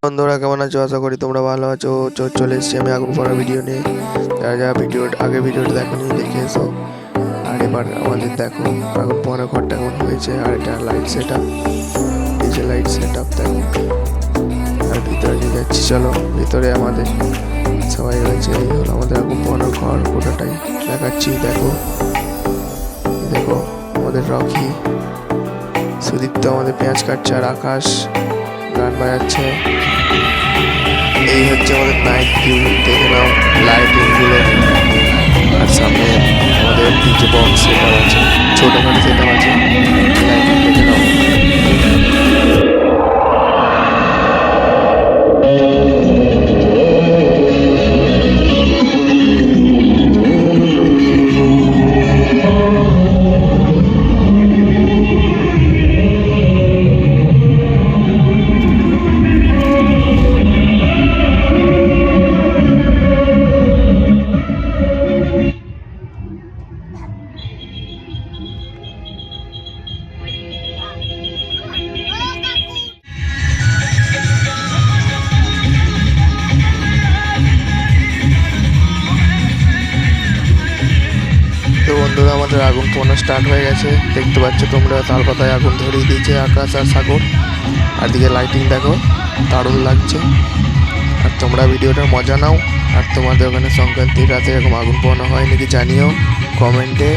বন্ধুরা কেমন আছো? আশা করি তোমরা ভালো আছো। চলে এসেছি আমি আগুন পোড়ার ভিডিও নিয়ে। যারা ভিডিওটা দেখোনি দেখে এসো। আর এবার আমাদের দেখো আগুন পোড়ার ঘরটা কেমন হয়েছে। আর এটা light set up, DJ light set up দেখো। আর ভিতরে নিয়ে যাচ্ছি, চলো ভিতরে আমাদের সবাই রয়েছে। এই হলো আমাদের আগুন পোড়ার ঘর, গোটাটাই দেখাচ্ছি। দেখো দেখো আমাদের রকি, সুদীপ্ত আমাদের পেঁয়াজ কাটছে, আর আকাশ গান বাজাচ্ছে। এই হচ্ছে আমাদের নাইট ভিউ, দেখে নাও লাইটিং গুলো। আর সামনে আমাদের ডিজে বক্স সেটআপ আছে, ছোটখাটো সেটআপ আছে। লাইটিং দেখে নাও। তো বন্ধুরা আমাদের আগুন পোড়ানো স্টার্ট হয়ে গেছে, দেখতে পাচ্ছ তোমরা। তার পাতায় আগুন ধরিয়ে দিয়েছে আকাশ আর সাগর। আর দিকে লাইটিং দেখো, দারুণ লাগছে। আর তোমরা ভিডিওটার মজা নাও। আর তোমাদের ওখানে সংক্রান্তির রাতে এরকম আগুন পোড়ানো হয় নাকি জানিও কমেন্টে।